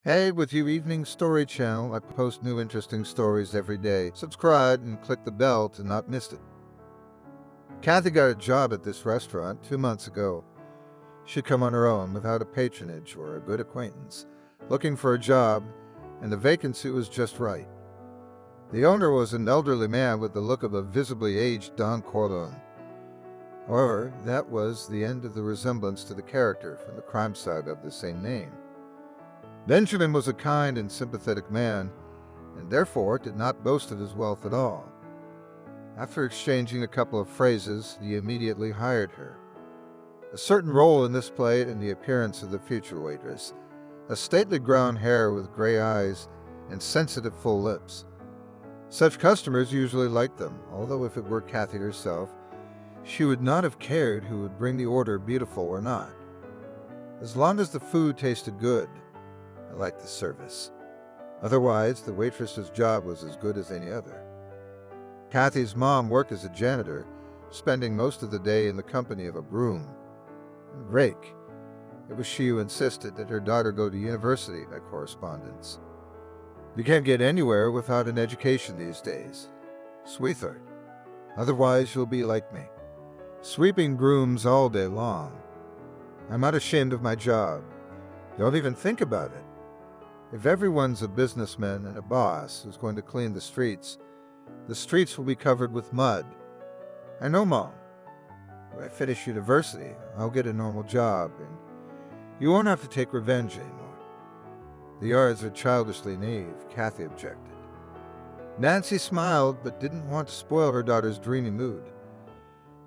Hey, with your evening story channel, I post new interesting stories every day. Subscribe and click the bell to not miss it. Kathy got a job at this restaurant 2 months ago. She'd come on her own without a patronage or a good acquaintance, looking for a job, and the vacancy was just right. The owner was an elderly man with the look of a visibly aged Don Corleone. However, that was the end of the resemblance to the character from the crime side of the same name. Benjamin was a kind and sympathetic man, and therefore did not boast of his wealth at all. After exchanging a couple of phrases, he immediately hired her. A certain role in this played in the appearance of the future waitress, a stately brown hair with gray eyes and sensitive full lips. Such customers usually liked them, although if it were Kathy herself, she would not have cared who would bring the order, beautiful or not. As long as the food tasted good, I liked the service. Otherwise, the waitress's job was as good as any other. Kathy's mom worked as a janitor, spending most of the day in the company of a groom and rake. It was she who insisted that her daughter go to university by correspondence. You can't get anywhere without an education these days, sweetheart. Otherwise, you'll be like me, sweeping brooms all day long. I'm not ashamed of my job. Don't even think about it. If everyone's a businessman and a boss who's going to clean the streets will be covered with mud. I know, Mom. When I finish university, I'll get a normal job, and you won't have to take revenge anymore. The yards are childishly naive, Kathy objected. Nancy smiled, but didn't want to spoil her daughter's dreamy mood.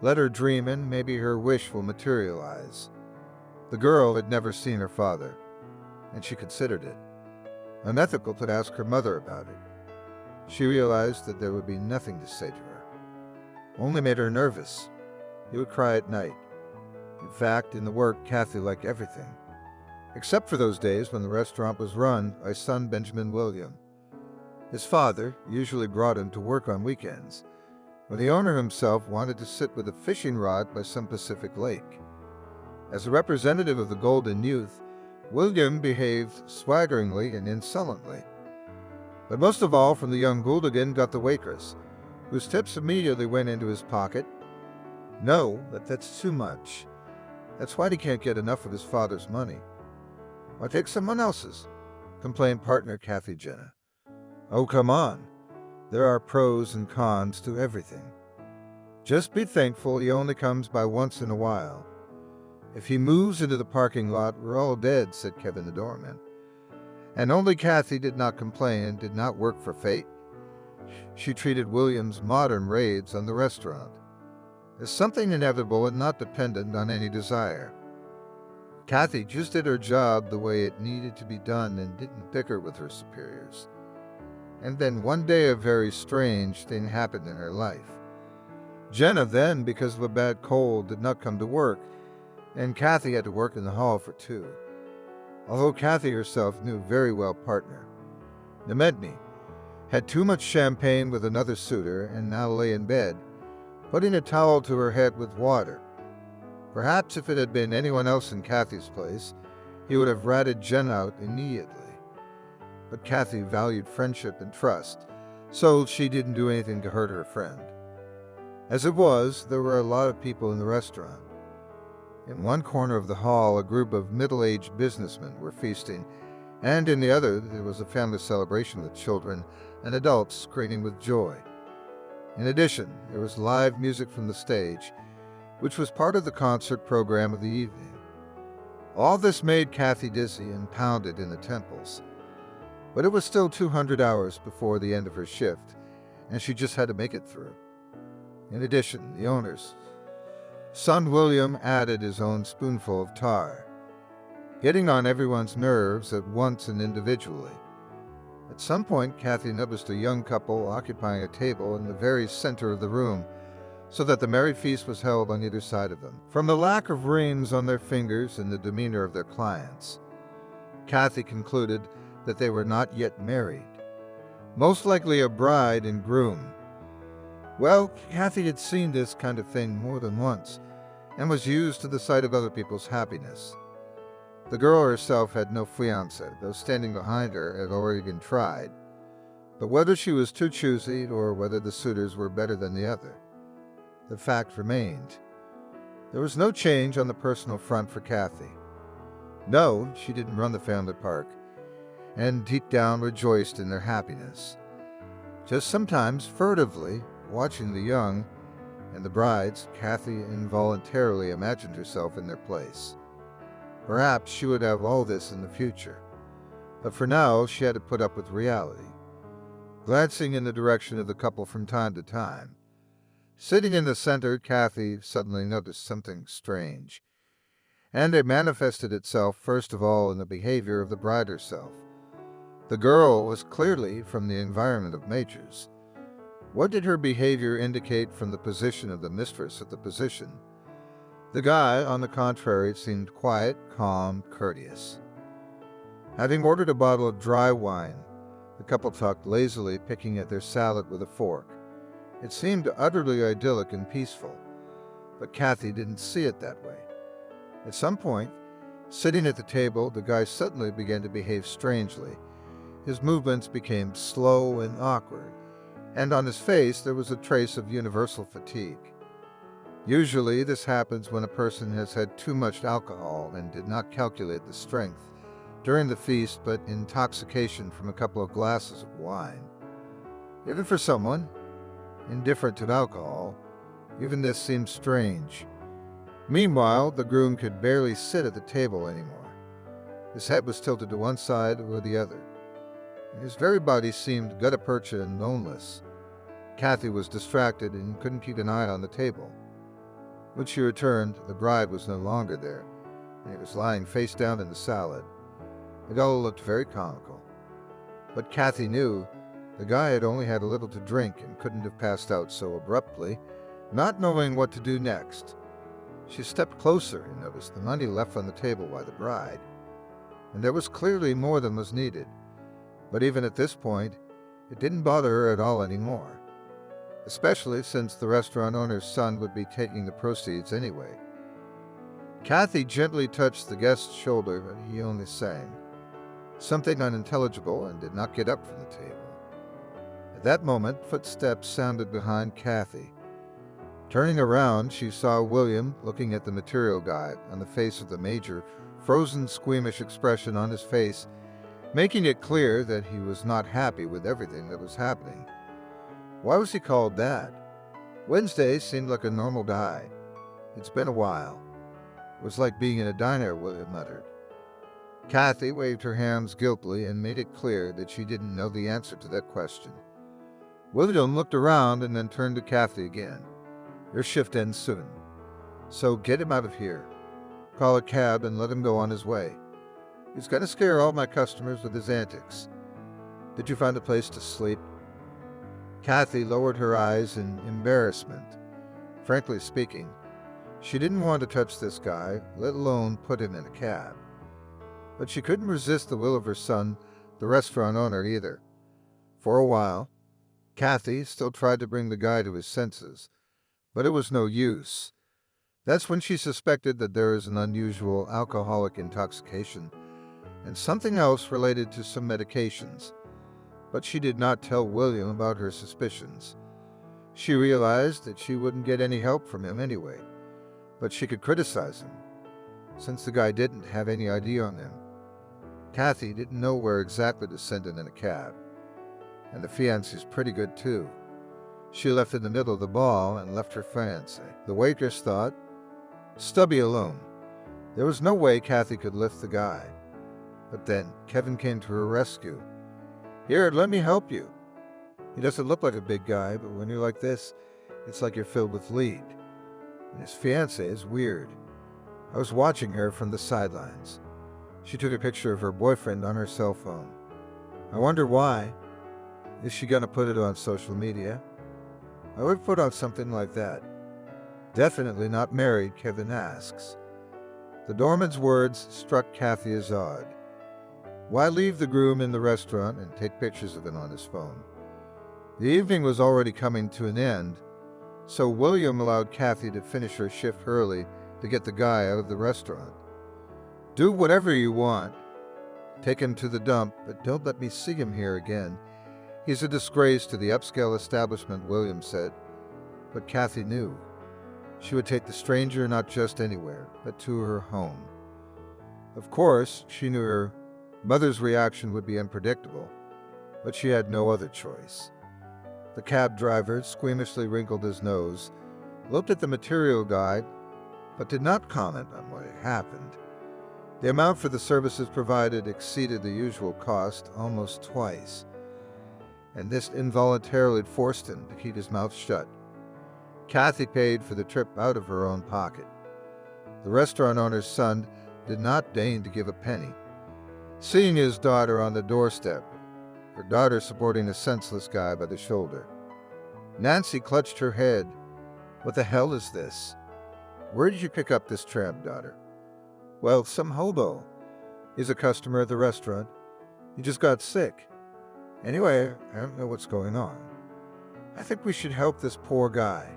Let her dream, and maybe her wish will materialize. The girl had never seen her father, and she considered it unethical to ask her mother about it. She realized that there would be nothing to say to her. Only made her nervous. He would cry at night. In fact, in the work, Kathy liked everything, except for those days when the restaurant was run by son Benjamin William. His father usually brought him to work on weekends, when the owner himself wanted to sit with a fishing rod by some Pacific lake. As a representative of the golden youth, William behaved swaggeringly and insolently. But most of all from the young hooligan got the waitress, whose tips immediately went into his pocket. No, that's too much. That's why he can't get enough of his father's money. Why take someone else's? Complained partner Kathy Jenna. Oh, come on. There are pros and cons to everything. Just be thankful he only comes by once in a while. If he moves into the parking lot, we're all dead, said Kevin the doorman. And only Kathy did not complain and did not work for fate. She treated William's modern raids on the restaurant as something inevitable and not dependent on any desire. Kathy just did her job the way it needed to be done and didn't bicker with her superiors. And then one day a very strange thing happened in her life. Jenna then, because of a bad cold, did not come to work, and Kathy had to work in the hall for two. Although Kathy herself knew very well partner Nemedny had too much champagne with another suitor and now lay in bed, putting a towel to her head with water. Perhaps if it had been anyone else in Kathy's place, he would have ratted Jen out immediately. But Kathy valued friendship and trust, so she didn't do anything to hurt her friend. As it was, there were a lot of people in the restaurant. In one corner of the hall, a group of middle-aged businessmen were feasting, and in the other, there was a family celebration with children and adults screaming with joy. In addition, there was live music from the stage, which was part of the concert program of the evening. All this made Kathy dizzy and pounded in the temples. But it was still 200 hours before the end of her shift, and she just had to make it through. In addition, the owner's son William added his own spoonful of tar, getting on everyone's nerves at once and individually. At some point, Kathy noticed a young couple occupying a table in the very center of the room, so that the merry feast was held on either side of them. From the lack of rings on their fingers and the demeanor of their clients, Kathy concluded that they were not yet married, most likely a bride and groom. Well, Kathy had seen this kind of thing more than once, and was used to the sight of other people's happiness. The girl herself had no fiancé, though standing behind her had already been tried. But whether she was too choosy or whether the suitors were better than the other, the fact remained. There was no change on the personal front for Kathy. No, she didn't run the family park, and deep down rejoiced in their happiness. Just sometimes, furtively, watching the young and the brides, Kathy involuntarily imagined herself in their place. Perhaps she would have all this in the future, but for now she had to put up with reality. Glancing in the direction of the couple from time to time, sitting in the center, Kathy suddenly noticed something strange, and it manifested itself first of all in the behavior of the bride herself. The girl was clearly from the environment of majors. What did her behavior indicate from the position of the mistress at the position? The guy, on the contrary, seemed quiet, calm, courteous. Having ordered a bottle of dry wine, the couple talked lazily, picking at their salad with a fork. It seemed utterly idyllic and peaceful, but Kathy didn't see it that way. At some point, sitting at the table, the guy suddenly began to behave strangely. His movements became slow and awkward, and on his face there was a trace of universal fatigue. Usually this happens when a person has had too much alcohol and did not calculate the strength during the feast, but intoxication from a couple of glasses of wine. Even for someone indifferent to alcohol, even this seemed strange. Meanwhile, the groom could barely sit at the table anymore. His head was tilted to one side or the other. His very body seemed gutta-percha and boneless. Kathy was distracted and couldn't keep an eye on the table. When she returned, the bride was no longer there, and he was lying face down in the salad. It all looked very comical. But Kathy knew the guy had only had a little to drink and couldn't have passed out so abruptly, not knowing what to do next. She stepped closer and noticed the money left on the table by the bride, and there was clearly more than was needed. But even at this point, it didn't bother her at all anymore, especially since the restaurant owner's son would be taking the proceeds anyway. Kathy gently touched the guest's shoulder, but he only sang something unintelligible and did not get up from the table. At that moment, footsteps sounded behind Kathy. Turning around, she saw William looking at the material guide, on the face of the major, frozen, squeamish expression on his face, making it clear that he was not happy with everything that was happening. Why was he called that? Wednesday seemed like a normal guy. It's been a while. It was like being in a diner, William muttered. Kathy waved her hands guiltily and made it clear that she didn't know the answer to that question. William looked around and then turned to Kathy again. Your shift ends soon, so get him out of here. Call a cab and let him go on his way. He's going to scare all my customers with his antics. Did you find a place to sleep? Kathy lowered her eyes in embarrassment. Frankly speaking, she didn't want to touch this guy, let alone put him in a cab. But she couldn't resist the will of her son, the restaurant owner, either. For a while, Kathy still tried to bring the guy to his senses, but it was no use. That's when she suspected that there is an unusual alcoholic intoxication and something else related to some medications. But she did not tell William about her suspicions. She realized that she wouldn't get any help from him anyway, but she could criticize him, since the guy didn't have any ID on him. Kathy didn't know where exactly to send him in a cab, and the fiancé's pretty good too. She left in the middle of the ball and left her fiancé. The waitress thought, Stubby alone. There was no way Kathy could lift the guy. But then Kevin came to her rescue. Here, let me help you. He doesn't look like a big guy, but when you're like this, it's like you're filled with lead. And his fiancé is weird. I was watching her from the sidelines. She took a picture of her boyfriend on her cell phone. I wonder why. Is she going to put it on social media? I would put on something like that. Definitely not married, Kevin asks. The doorman's words struck Kathy as odd. Why leave the groom in the restaurant and take pictures of him on his phone? The evening was already coming to an end, so William allowed Kathy to finish her shift early to get the guy out of the restaurant. Do whatever you want. Take him to the dump, but don't let me see him here again. He's a disgrace to the upscale establishment, William said. But Kathy knew. She would take the stranger not just anywhere, but to her home. Of course, she knew her mother's reaction would be unpredictable, but she had no other choice. The cab driver squeamishly wrinkled his nose, looked at the material guide, but did not comment on what had happened. The amount for the services provided exceeded the usual cost almost twice, and this involuntarily forced him to keep his mouth shut. Kathy paid for the trip out of her own pocket. The restaurant owner's son did not deign to give a penny. Seeing his daughter on the doorstep, her daughter supporting a senseless guy by the shoulder, Nancy clutched her head. What the hell is this? Where did you pick up this tramp, daughter? Well, some hobo. He's a customer at the restaurant. He just got sick. Anyway, I don't know what's going on. I think we should help this poor guy.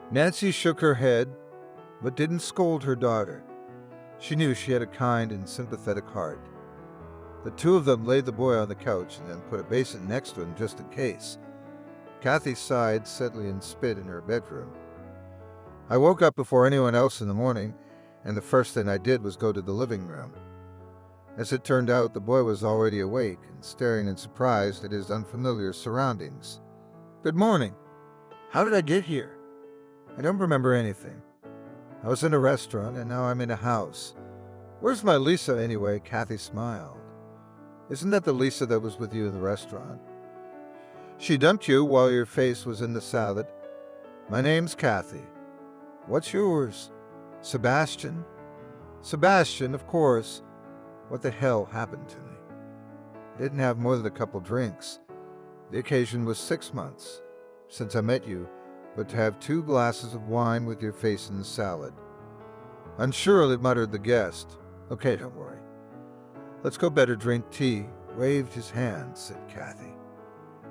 Nancy shook her head, but didn't scold her daughter. She knew she had a kind and sympathetic heart. The two of them laid the boy on the couch and then put a basin next to him just in case. Kathy sighed, sadly, and spit in her bedroom. I woke up before anyone else in the morning, and the first thing I did was go to the living room. As it turned out, the boy was already awake and staring in surprise at his unfamiliar surroundings. Good morning. How did I get here? I don't remember anything. I was in a restaurant, and now I'm in a house. Where's my Lisa, anyway? Kathy smiled. Isn't that the Lisa that was with you in the restaurant? She dumped you while your face was in the salad. My name's Kathy. What's yours? Sebastian? Sebastian, of course. What the hell happened to me? I didn't have more than a couple drinks. The occasion was 6 months since I met you, but to have 2 glasses of wine with your face in the salad. Unsurely, muttered the guest. Okay, don't worry. Let's go better drink tea. Waved his hand, said Kathy.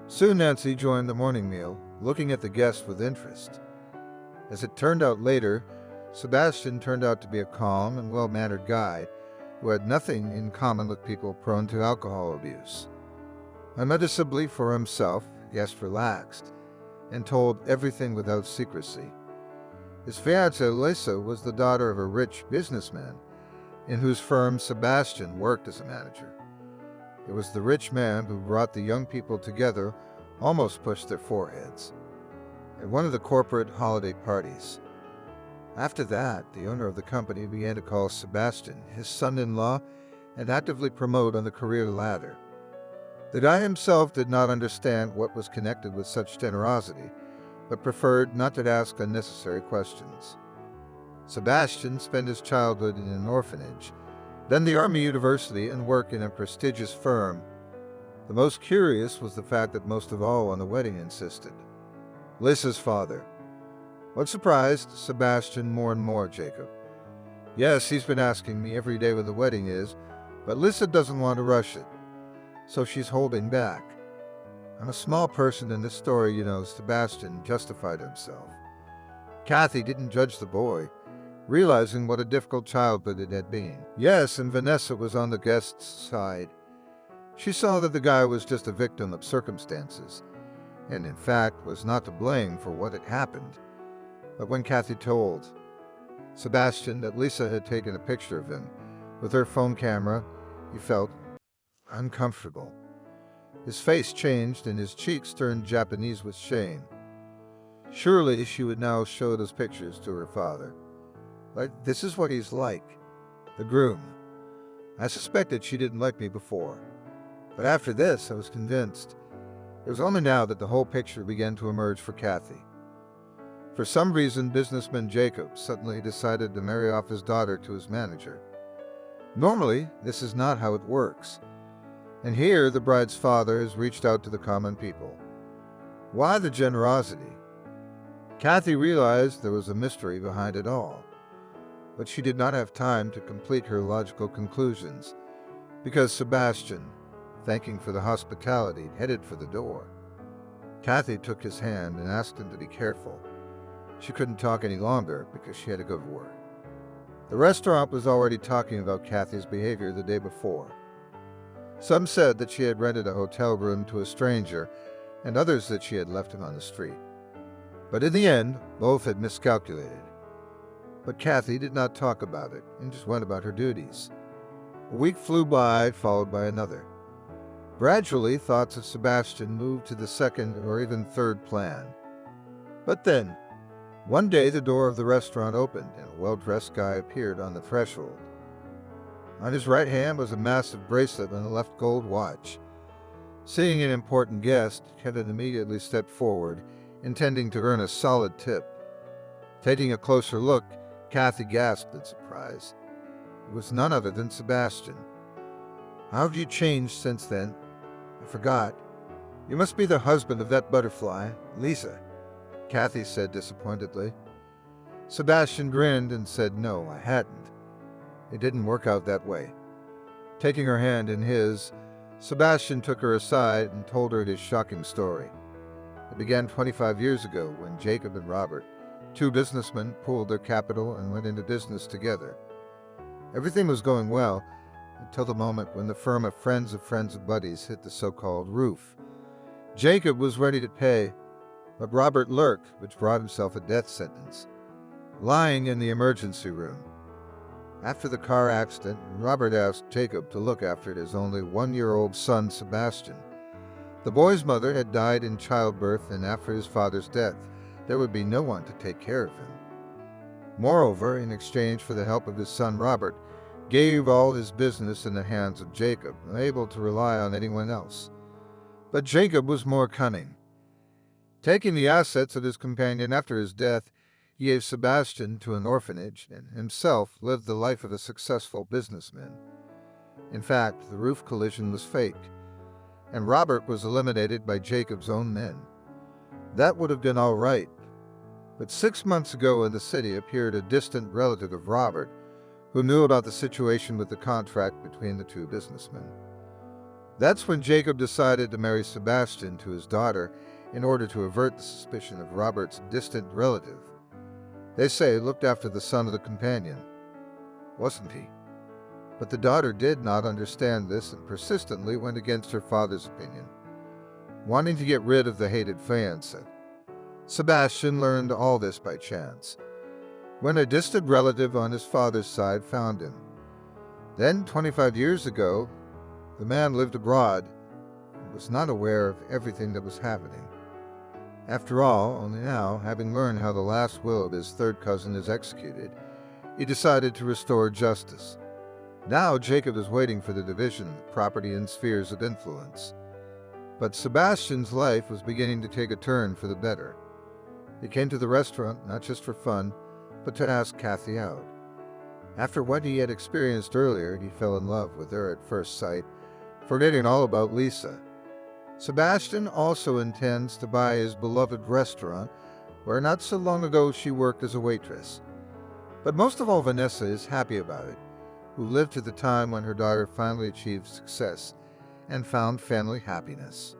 Soon Nancy joined the morning meal, looking at the guest with interest. As it turned out later, Sebastian turned out to be a calm and well-mannered guy who had nothing in common with people prone to alcohol abuse. Unnoticeably for himself, the guest relaxed and told everything without secrecy. His fiancée, Lisa, was the daughter of a rich businessman in whose firm Sebastian worked as a manager. It was the rich man who brought the young people together, almost pushed their foreheads, at one of the corporate holiday parties. After that, the owner of the company began to call Sebastian his son-in-law and actively promote on the career ladder. The guy himself did not understand what was connected with such generosity, but preferred not to ask unnecessary questions. Sebastian spent his childhood in an orphanage, then the Army University, and work in a prestigious firm. The most curious was the fact that most of all on the wedding insisted. Lisa's father. What surprised Sebastian more and more, Jacob? Yes, he's been asking me every day when the wedding is, but Lisa doesn't want to rush it, so she's holding back. I'm a small person in this story, you know, Sebastian justified himself. Kathy didn't judge the boy, realizing what a difficult childhood it had been. Yes, and Vanessa was on the guest's side. She saw that the guy was just a victim of circumstances, and in fact was not to blame for what had happened. But when Kathy told Sebastian that Lisa had taken a picture of him with her phone camera, he felt uncomfortable. His face changed and his cheeks turned Japanese with shame. Surely she would now show those pictures to her father. Like, this is what he's like. The groom. I suspected she didn't like me before, but after this I was convinced. It was only now that the whole picture began to emerge for Kathy. For some reason, businessman Jacob suddenly decided to marry off his daughter to his manager. Normally, this is not how it works. And here, the bride's father has reached out to the common people. Why the generosity? Kathy realized there was a mystery behind it all, but she did not have time to complete her logical conclusions, because Sebastian, thanking for the hospitality, headed for the door. Kathy took his hand and asked him to be careful. She couldn't talk any longer because she had to go to work. The restaurant was already talking about Kathy's behavior the day before. Some said that she had rented a hotel room to a stranger, and others that she had left him on the street. But in the end, both had miscalculated. But Kathy did not talk about it and just went about her duties. A week flew by, followed by another. Gradually, thoughts of Sebastian moved to the second or even third plan. But then, one day the door of the restaurant opened and a well-dressed guy appeared on the threshold. On his right hand was a massive bracelet and a left gold watch. Seeing an important guest, Kevin immediately stepped forward, intending to earn a solid tip. Taking a closer look, Kathy gasped in surprise. It was none other than Sebastian. "How have you changed since then?" "I forgot. You must be the husband of that butterfly, Lisa," Kathy said disappointedly. Sebastian grinned and said no, I hadn't. It didn't work out that way. Taking her hand in his, Sebastian took her aside and told her his shocking story. It began 25 years ago when Jacob and Robert, two businessmen, pooled their capital and went into business together. Everything was going well until the moment when the firm of friends of buddies hit the so-called roof. Jacob was ready to pay, but Robert lurked, which brought himself a death sentence, lying in the emergency room. After the car accident, Robert asked Jacob to look after his only one-year-old son, Sebastian. The boy's mother had died in childbirth, and after his father's death, there would be no one to take care of him. Moreover, in exchange for the help of his son Robert, gave all his business in the hands of Jacob, unable to rely on anyone else. But Jacob was more cunning. Taking the assets of his companion after his death, he gave Sebastian to an orphanage and himself lived the life of a successful businessman. In fact, the roof collision was faked, and Robert was eliminated by Jacob's own men. That would have been all right, but 6 months ago in the city appeared a distant relative of Robert who knew about the situation with the contract between the two businessmen. That's when Jacob decided to marry Sebastian to his daughter in order to avert the suspicion of Robert's distant relative. They say looked after the son of the companion, wasn't he? But the daughter did not understand this and persistently went against her father's opinion, wanting to get rid of the hated fiancé. Sebastian learned all this by chance, when a distant relative on his father's side found him. Then, 25 years ago, the man lived abroad and was not aware of everything that was happening. After all, only now, having learned how the last will of his third cousin is executed, he decided to restore justice. Now Jacob is waiting for the division of property and spheres of influence. But Sebastian's life was beginning to take a turn for the better. He came to the restaurant not just for fun, but to ask Kathy out. After what he had experienced earlier, he fell in love with her at first sight, forgetting all about Lisa. Sebastian also intends to buy his beloved restaurant, where not so long ago she worked as a waitress. But most of all, Vanessa is happy about it, who lived to the time when her daughter finally achieved success and found family happiness.